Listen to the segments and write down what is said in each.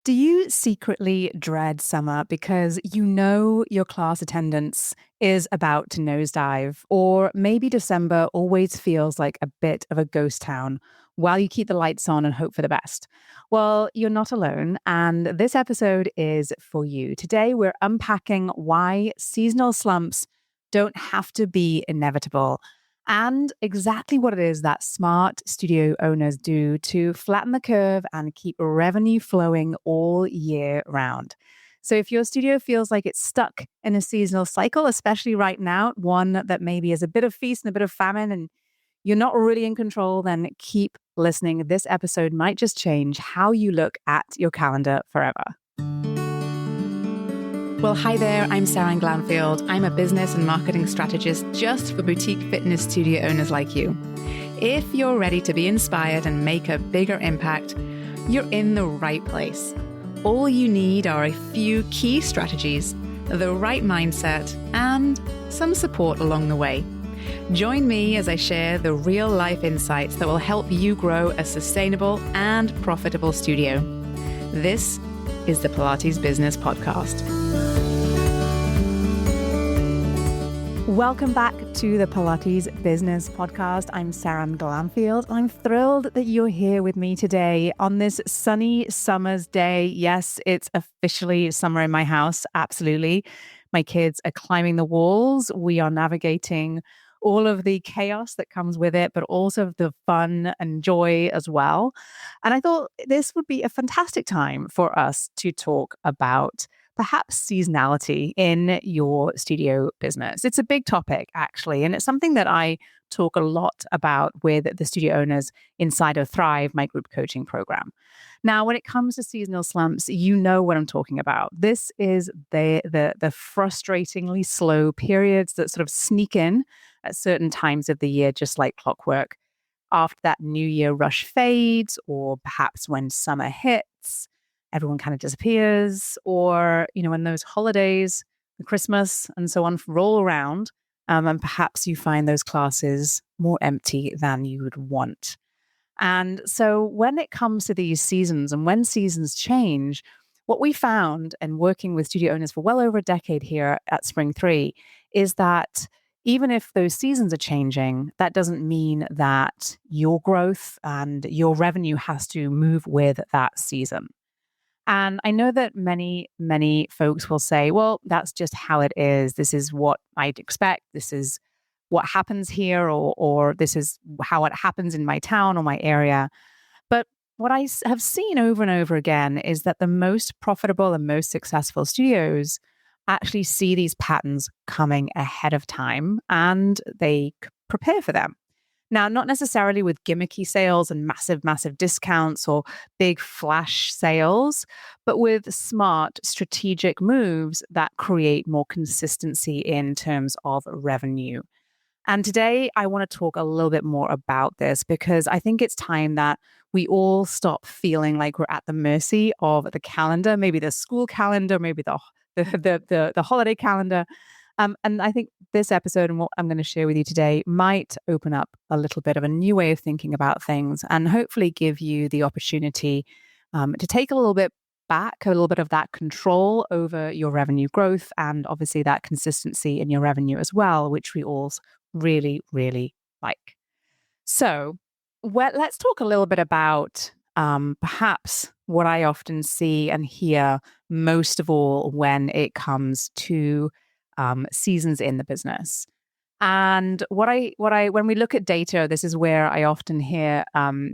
Do you secretly dread summer because you know your class attendance is about to nosedive? Or maybe December always feels like a bit of a ghost town while you keep the lights on and hope for the best? Well, you're not alone. And this episode is for you. Today, we're unpacking why seasonal slumps don't have to be inevitable and exactly what it is that smart studio owners do to flatten the curve and keep revenue flowing all year round. So, if your studio feels like it's stuck in a seasonal cycle, especially right now, one that maybe is a bit of feast and a bit of famine, and you're not really in control, then keep listening. This episode might just change how you look at your calendar forever. Well, hi there. I'm Seran Glanfield. I'm a business and marketing strategist just for boutique fitness studio owners like you. If you're ready to be inspired and make a bigger impact, you're in the right place. All you need are a few key strategies, the right mindset, and some support along the way. Join me as I share the real-life insights that will help you grow a sustainable and profitable studio. This is the Pilates Business Podcast. Welcome back to the Pilates Business Podcast. I'm Seran Glanfield. I'm thrilled that you're here with me today on this sunny summer's day. Yes, it's officially summer in my house. Absolutely. My kids are climbing the walls. We are navigating all of the chaos that comes with it, but also the fun and joy as well. And I thought this would be a fantastic time for us to talk about perhaps seasonality in your studio business. It's a big topic, actually, and it's something that I talk a lot about with the studio owners inside of Thrive, my group coaching program. Now, when it comes to seasonal slumps, you know what I'm talking about. This is the frustratingly slow periods that sort of sneak in at certain times of the year, just like clockwork. After that New Year rush fades, or perhaps when summer hits, everyone kind of disappears, or, when those holidays, Christmas and so on roll around, and perhaps you find those classes more empty than you would want. And so when it comes to these seasons and when seasons change, what we found and working with studio owners for well over a decade here at Spring 3 is that even if those seasons are changing, that doesn't mean that your growth and your revenue has to move with that season. And I know that many, many folks will say, well, that's just how it is. This is what I'd expect. This is what happens here, or this is how it happens in my town or my area. But what I have seen over and over again is that the most profitable and most successful studios actually see these patterns coming ahead of time and they prepare for them. Now, not necessarily with gimmicky sales and massive, massive discounts or big flash sales, but with smart strategic moves that create more consistency in terms of revenue. And today I want to talk a little bit more about this because I think it's time that we all stop feeling like we're at the mercy of the calendar, maybe the school calendar, maybe the holiday calendar. And I think this episode and what I'm going to share with you today might open up a little bit of a new way of thinking about things and hopefully give you the opportunity to take a little bit back, a little bit of that control over your revenue growth and obviously that consistency in your revenue as well, which we all really, really like. So let's talk a little bit about perhaps what I often see and hear most of all when it comes to seasons in the business. And when we look at data, this is where I often hear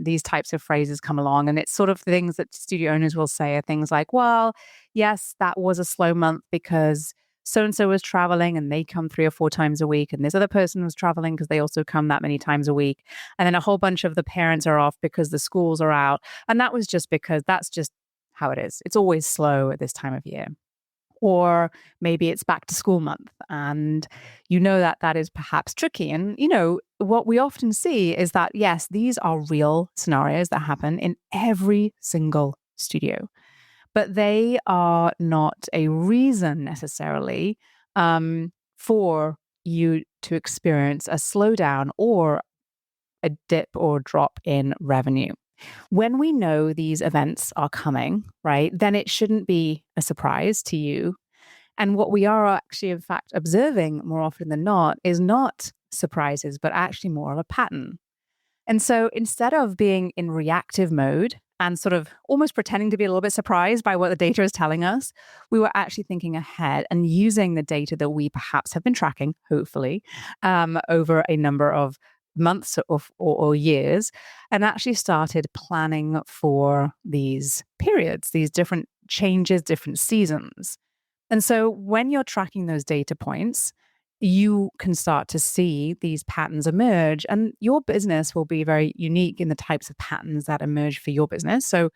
these types of phrases come along. And it's sort of things that studio owners will say are things like, well, yes, that was a slow month because so-and-so was traveling and they come 3 or 4 times a week. And this other person was traveling because they also come that many times a week. And then a whole bunch of the parents are off because the schools are out. And that was just because that's just how it is. It's always slow at this time of year. Or maybe it's back to school month and that is perhaps tricky. And, what we often see is that, yes, these are real scenarios that happen in every single studio, but they are not a reason necessarily for you to experience a slowdown or a dip or drop in revenue. When we know these events are coming, right, then it shouldn't be a surprise to you. And what we are actually, in fact, observing more often than not is not surprises, but actually more of a pattern. And so instead of being in reactive mode and sort of almost pretending to be a little bit surprised by what the data is telling us, we were actually thinking ahead and using the data that we perhaps have been tracking, hopefully, over a number of months or years, and actually started planning for these periods, these different changes, different seasons. And so when you're tracking those data points, you can start to see these patterns emerge, and your business will be very unique in the types of patterns that emerge for your business. So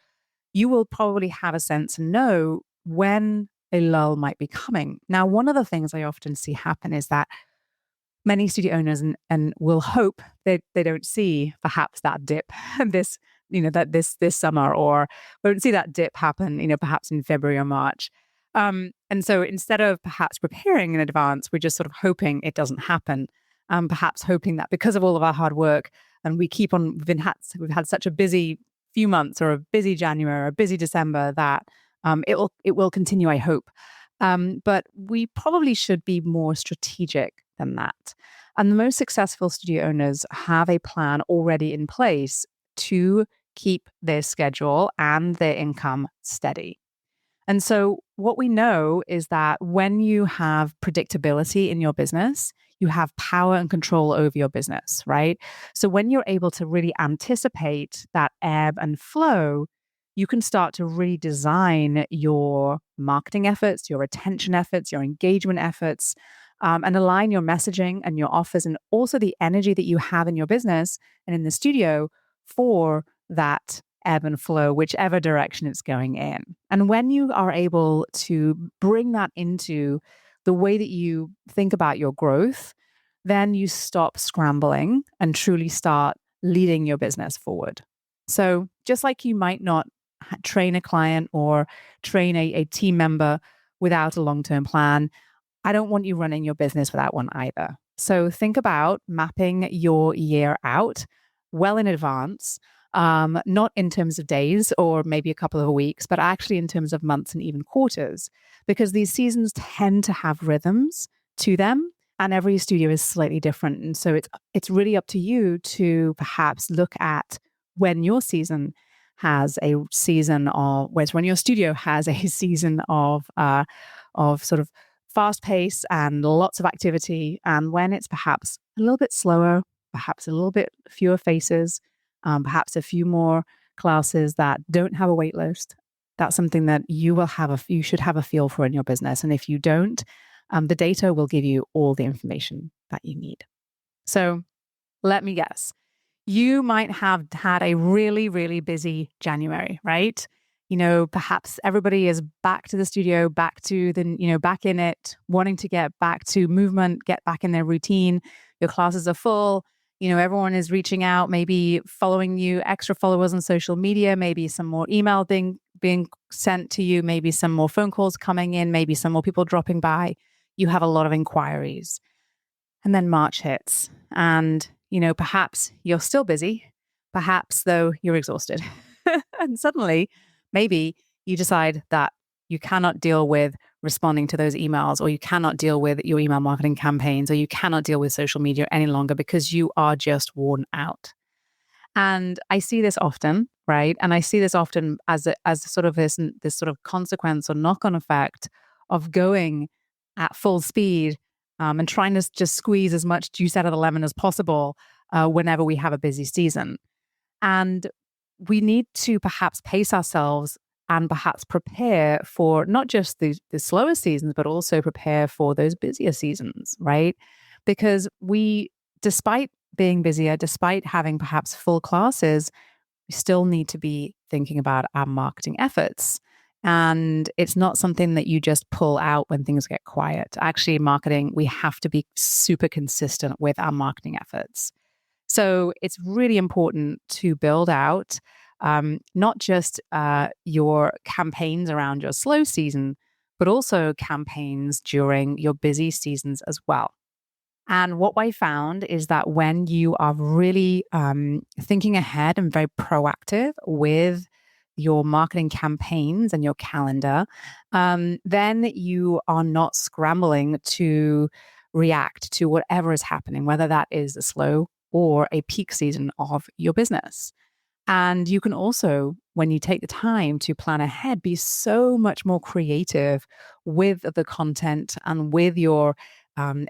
you will probably have a sense and know when a lull might be coming. Now, one of the things I often see happen is that many studio owners and will hope that they don't see perhaps that dip this this summer, or won't see that dip happen perhaps in February or March. And so instead of perhaps preparing in advance, we're just sort of hoping it doesn't happen. Perhaps hoping that because of all of our hard work, and we've had such a busy few months, or a busy January, or a busy December, that it will continue, I hope. But we probably should be more strategic than that. And the most successful studio owners have a plan already in place to keep their schedule and their income steady. And so what we know is that when you have predictability in your business, you have power and control over your business, right? So when you're able to really anticipate that ebb and flow, you can start to really design your marketing efforts, your retention efforts, your engagement efforts, and align your messaging and your offers, and also the energy that you have in your business and in the studio for that ebb and flow, whichever direction it's going in. And when you are able to bring that into the way that you think about your growth, then you stop scrambling and truly start leading your business forward. So just like you might not train a client or train a team member without a long-term plan, I don't want you running your business without one either. So think about mapping your year out well in advance, not in terms of days or maybe a couple of weeks, but actually in terms of months and even quarters, because these seasons tend to have rhythms to them, and every studio is slightly different. And so it's really up to you to perhaps look at when your season has a season of, whereas when your studio has a season of sort of fast pace and lots of activity, and when it's perhaps a little bit slower, perhaps a little bit fewer faces, perhaps a few more classes that don't have a wait list. That's something that you should have a feel for in your business. And if you don't, the data will give you all the information that you need. So let me guess. You might have had a really, really busy January, right? Perhaps everybody is back to the studio, back in it, wanting to get back to movement, get back in their routine. Your classes are full. Everyone is reaching out, maybe following you, extra followers on social media, maybe some more email being sent to you, maybe some more phone calls coming in, maybe some more people dropping by. You have a lot of inquiries. And then March hits, and, perhaps you're still busy, perhaps though you're exhausted. And suddenly, maybe you decide that you cannot deal with responding to those emails, or you cannot deal with your email marketing campaigns, or you cannot deal with social media any longer because you are just worn out. And I see this often, right? And I see this often as sort of this sort of consequence or knock-on effect of going at full speed, and trying to just squeeze as much juice out of the lemon as possible whenever we have a busy season. And we need to perhaps pace ourselves and perhaps prepare for not just the slower seasons, but also prepare for those busier seasons, right? Because despite being busier, despite having perhaps full classes, we still need to be thinking about our marketing efforts. And it's not something that you just pull out when things get quiet. Actually, marketing, we have to be super consistent with our marketing efforts. So it's really important to build out not just your campaigns around your slow season, but also campaigns during your busy seasons as well. And what I found is that when you are really thinking ahead and very proactive with your marketing campaigns and your calendar, then you are not scrambling to react to whatever is happening, whether that is a slow or a peak season of your business. And you can also, when you take the time to plan ahead, be so much more creative with the content and with your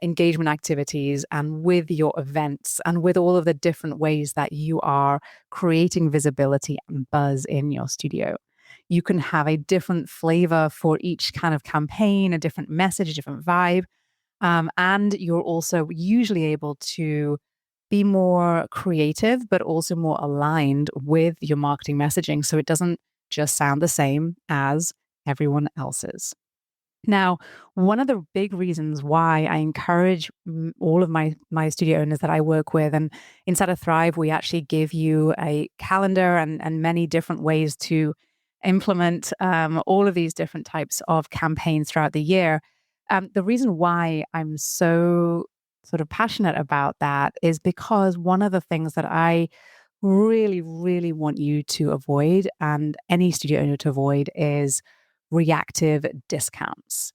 engagement activities and with your events and with all of the different ways that you are creating visibility and buzz in your studio. You can have a different flavor for each kind of campaign, a different message, a different vibe. And you're also usually able to be more creative, but also more aligned with your marketing messaging. So it doesn't just sound the same as everyone else's. Now, one of the big reasons why I encourage all of my studio owners that I work with, and inside of Thrive, we actually give you a calendar and many different ways to implement all of these different types of campaigns throughout the year. The reason why I'm so sort of passionate about that is because one of the things that I really, really want you to avoid and any studio owner to avoid is reactive discounts.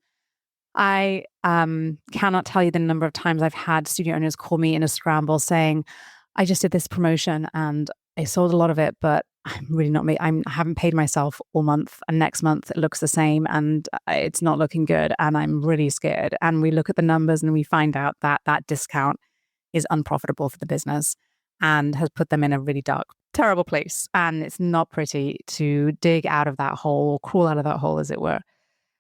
I cannot tell you the number of times I've had studio owners call me in a scramble saying, I just did this promotion and I sold a lot of it, but I'm really not I haven't paid myself all month, and next month it looks the same and it's not looking good and I'm really scared. And we look at the numbers and we find out that that discount is unprofitable for the business and has put them in a really dark, terrible place. And it's not pretty to dig out of that hole, crawl out of that hole, as it were.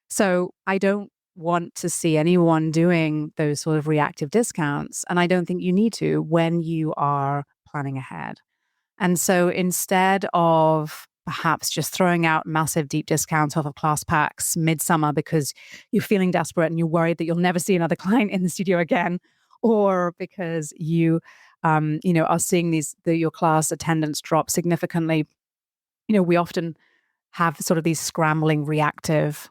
So I don't want to see anyone doing those sort of reactive discounts. And I don't think you need to when you are planning ahead. And so instead of perhaps just throwing out massive deep discounts off of class packs midsummer because you're feeling desperate and you're worried that you'll never see another client in the studio again, or because you, are seeing your class attendance drop significantly. We often have sort of these scrambling reactive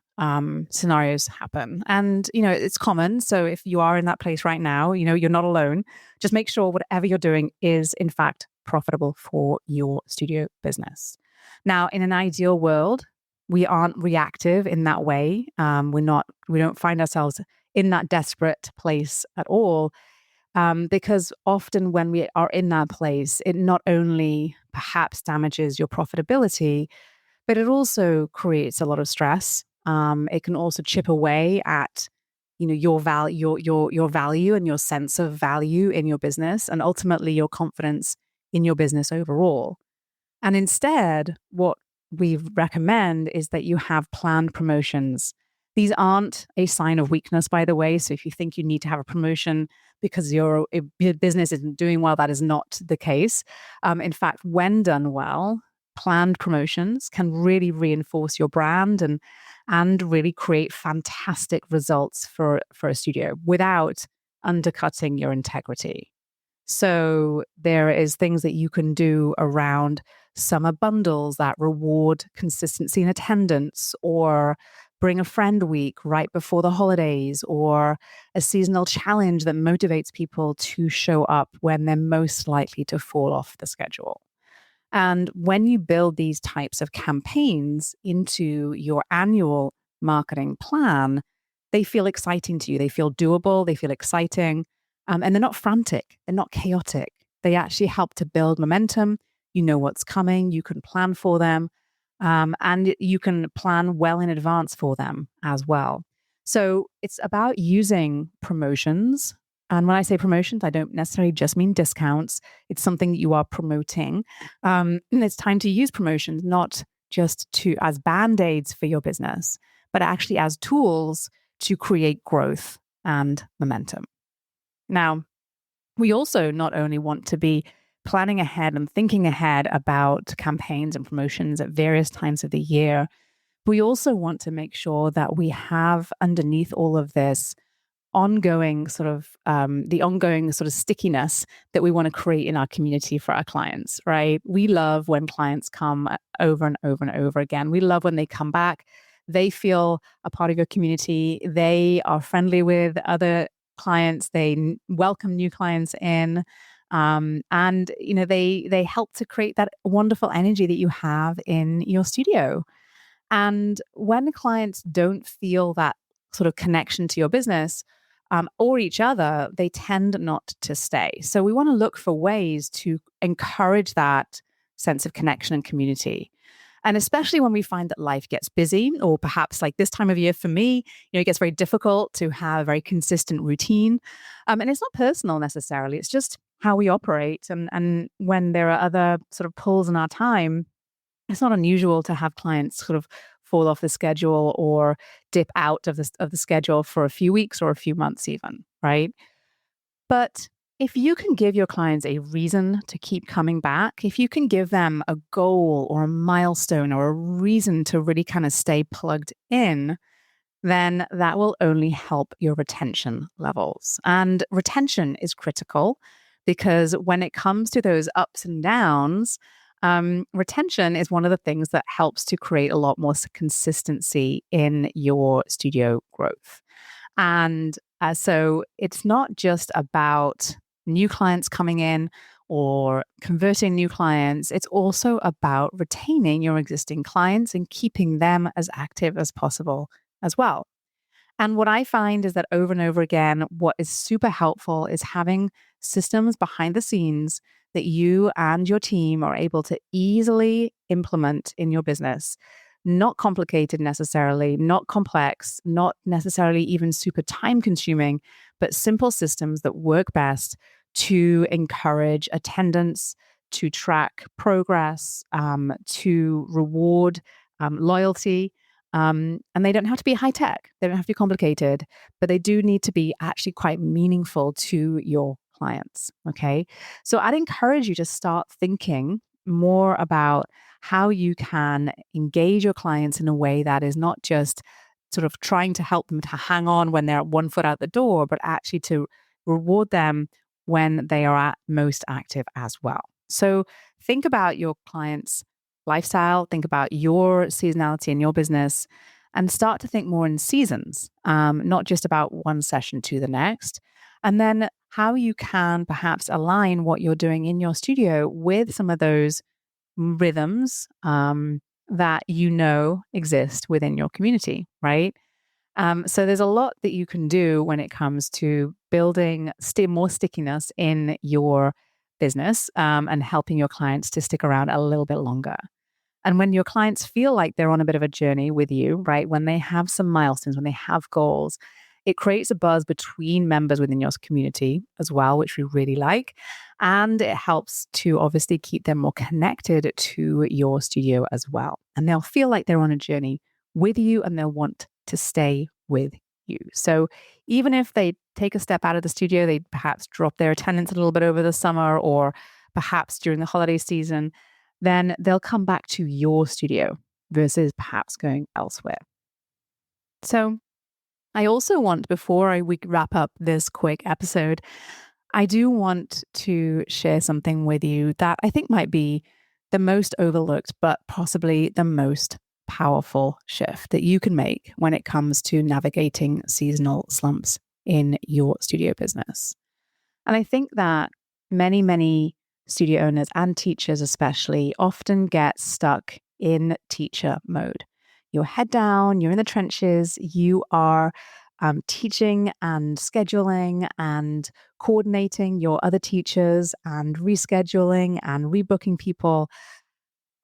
scenarios happen. And, it's common. So if you are in that place right now, you're not alone. Just make sure whatever you're doing is in fact profitable for your studio business. Now, in an ideal world, we aren't reactive in that way. We don't find ourselves in that desperate place at all. Because often when we are in that place, it not only perhaps damages your profitability, but it also creates a lot of stress. It can also chip away at, your value, your value and your sense of value in your business, and ultimately your confidence in your business overall. And instead, what we recommend is that you have planned promotions. These aren't a sign of weakness, by the way. So if you think you need to have a promotion because your business isn't doing well, that is not the case. In fact, when done well, planned promotions can really reinforce your brand and really create fantastic results for a studio without undercutting your integrity. So there is things that you can do around summer bundles that reward consistency in attendance, or bring a friend week right before the holidays, or a seasonal challenge that motivates people to show up when they're most likely to fall off the schedule. And when you build these types of campaigns into your annual marketing plan, they feel exciting to you. They feel doable. They feel exciting. And they're not frantic. They're not chaotic. They actually help to build momentum. You know what's coming. You can plan for them. And you can plan well in advance for them as well. So it's about using promotions. And when I say promotions, I don't necessarily just mean discounts. It's something that you are promoting. And it's time to use promotions, not just as band-aids for your business, but actually as tools to create growth and momentum. Now, we also not only want to be planning ahead and thinking ahead about campaigns and promotions at various times of the year, we also want to make sure that we have underneath all of this ongoing sort of the ongoing sort of stickiness that we want to create in our community for our clients, right? We love when clients come over and over and over again. We love when they come back. They feel a part of your community. They are friendly with other clients, they welcome new clients in. And they help to create that wonderful energy that you have in your studio. And when clients don't feel that sort of connection to your business or each other, they tend not to stay. So we want to look for ways to encourage that sense of connection and community. And especially when we find that life gets busy, or perhaps like this time of year for me, it gets very difficult to have a very consistent routine. And it's not personal necessarily, it's just how we operate. And when there are other sort of pulls in our time, it's not unusual to have clients sort of fall off the schedule or dip out of the schedule for a few weeks or a few months even, right? But if you can give your clients a reason to keep coming back, if you can give them a goal or a milestone or a reason to really kind of stay plugged in, then that will only help your retention levels. And retention is critical because when it comes to those ups and downs, retention is one of the things that helps to create a lot more consistency in your studio growth. And so it's not just about new clients coming in or converting new clients. It's also about retaining your existing clients and keeping them as active as possible as well. And what I find is that over and over again, what is super helpful is having systems behind the scenes that you and your team are able to easily implement in your business. Not complicated necessarily, not complex, not necessarily even super time consuming, but simple systems that work best to encourage attendance, to track progress, to reward loyalty. And they don't have to be high tech, they don't have to be complicated, but they do need to be actually quite meaningful to your clients. Okay. So I'd encourage you to start thinking more about how you can engage your clients in a way that is not just sort of trying to help them to hang on when they're 1 foot out the door, but actually to reward them when they are at most active as well. So think about your clients' lifestyle, think about your seasonality in your business, and start to think more in seasons, not just about one session to the next. And then how you can perhaps align what you're doing in your studio with some of those rhythms that exist within your community, right? So there's a lot that you can do when it comes to building more stickiness in your business and helping your clients to stick around a little bit longer. And when your clients feel like they're on a bit of a journey with you, right? When they have some milestones, when they have goals, it creates a buzz between members within your community as well, which we really like. And it helps to obviously keep them more connected to your studio as well. And they'll feel like they're on a journey with you and they'll want to stay with you. So even if they take a step out of the studio, they perhaps drop their attendance a little bit over the summer or perhaps during the holiday season, then they'll come back to your studio versus perhaps going elsewhere. So I also want, before we wrap up this quick episode, I do want to share something with you that I think might be the most overlooked, but possibly the most powerful shift that you can make when it comes to navigating seasonal slumps in your studio business. And I think that many studio owners and teachers especially often get stuck in teacher mode. You're head down, you're in the trenches, you are teaching and scheduling and coordinating your other teachers and rescheduling and rebooking people,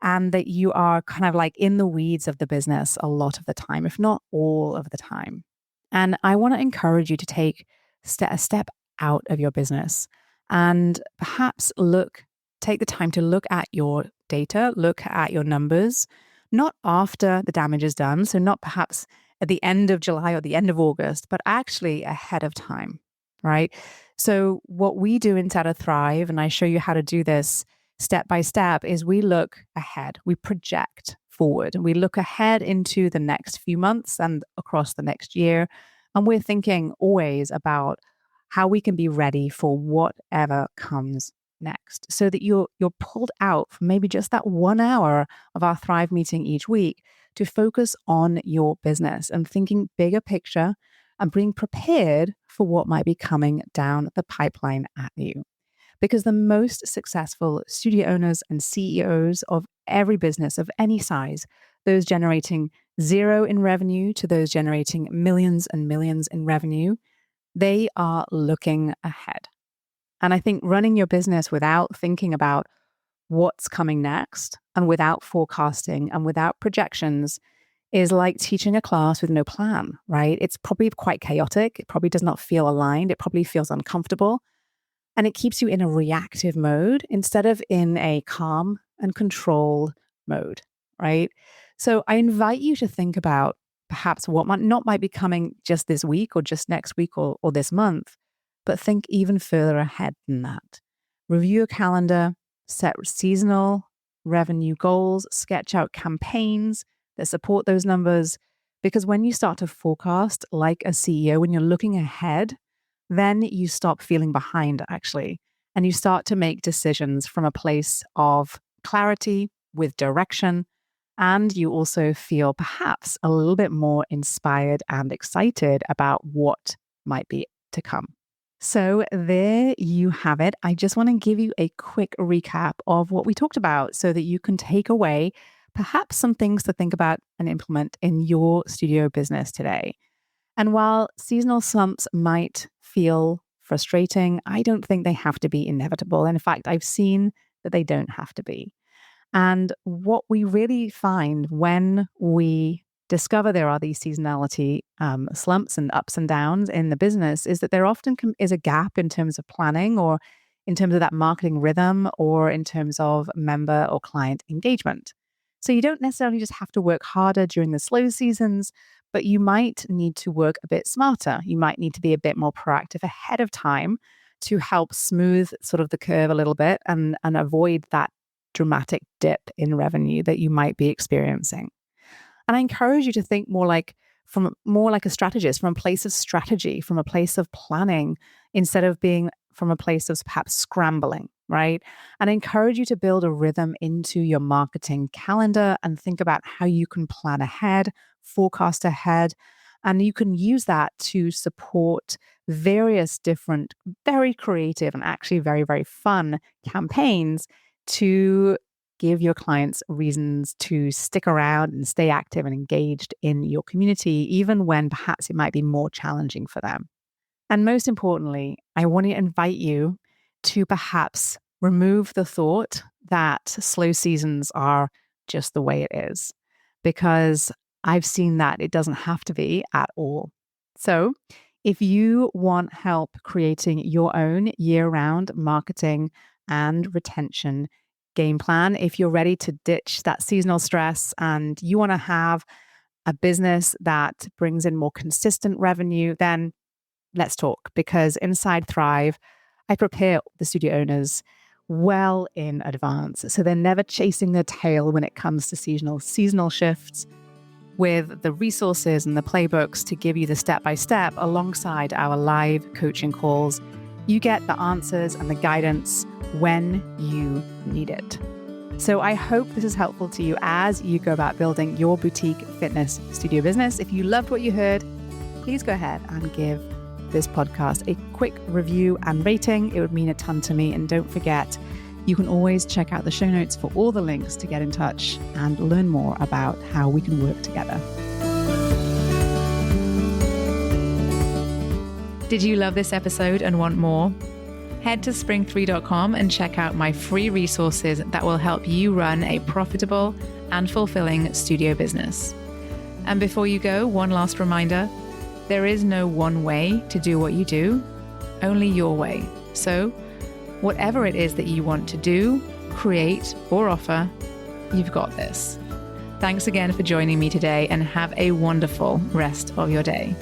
and that you are kind of like in the weeds of the business a lot of the time, if not all of the time. And I want to encourage you to take a step out of your business and perhaps take the time to look at your data, look at your numbers, not after the damage is done. So not perhaps at the end of July or the end of August, but actually ahead of time, right? So what we do inside of Thrive, and I show you how to do this step by step, is we look ahead, we project forward, and we look ahead into the next few months and across the next year. And we're thinking always about how we can be ready for whatever comes next, so that you're pulled out for maybe just that 1 hour of our Thrive meeting each week to focus on your business and thinking bigger picture, and being prepared for what might be coming down the pipeline at you. Because the most successful studio owners and CEOs of every business of any size, those generating zero in revenue to those generating millions and millions in revenue, they are looking ahead. And I think running your business without thinking about what's coming next and without forecasting and without projections is like teaching a class with no plan, right? It's probably quite chaotic. It probably does not feel aligned. It probably feels uncomfortable. And it keeps you in a reactive mode instead of in a calm and controlled mode, right? So I invite you to think about perhaps what might be coming just this week or just next week or this month, but think even further ahead than that. Review your calendar, set seasonal revenue goals, sketch out campaigns that support those numbers. Because when you start to forecast like a CEO, when you're looking ahead, then you stop feeling behind, actually, and you start to make decisions from a place of clarity with direction. And you also feel perhaps a little bit more inspired and excited about what might be to come. So there you have it. I just want to give you a quick recap of what we talked about so that you can take away perhaps some things to think about and implement in your studio business today. And while seasonal slumps might feel frustrating, I don't think they have to be inevitable. And in fact, I've seen that they don't have to be. And what we really find when we discover there are these seasonality slumps and ups and downs in the business is that there often is a gap in terms of planning or in terms of that marketing rhythm or in terms of member or client engagement. So you don't necessarily just have to work harder during the slow seasons, but you might need to work a bit smarter. You might need to be a bit more proactive ahead of time to help smooth sort of the curve a little bit and avoid that dramatic dip in revenue that you might be experiencing. And I encourage you to think more like a strategist, from a place of strategy, from a place of planning, instead of being from a place of perhaps scrambling, right? And I encourage you to build a rhythm into your marketing calendar and think about how you can plan ahead, forecast ahead, and you can use that to support various different, very creative and actually very, very fun campaigns to give your clients reasons to stick around and stay active and engaged in your community, even when perhaps it might be more challenging for them. And most importantly, I want to invite you to perhaps remove the thought that slow seasons are just the way it is, because I've seen that it doesn't have to be at all. So if you want help creating your own year-round marketing and retention game plan, if you're ready to ditch that seasonal stress and you want to have a business that brings in more consistent revenue, then let's talk. Because inside Thrive, I prepare the studio owners well in advance, so they're never chasing their tail when it comes to seasonal shifts, with the resources and the playbooks to give you the step-by-step alongside our live coaching calls. You get the answers and the guidance when you need it. So I hope this is helpful to you as you go about building your boutique fitness studio business. If you loved what you heard, please go ahead and give this podcast a quick review and rating. It would mean a ton to me. And don't forget, you can always check out the show notes for all the links to get in touch and learn more about how we can work together. Did you love this episode and want more? Head to spring3.com and check out my free resources that will help you run a profitable and fulfilling studio business. And before you go, one last reminder, there is no one way to do what you do, only your way. So whatever it is that you want to do, create, or offer, you've got this. Thanks again for joining me today and have a wonderful rest of your day.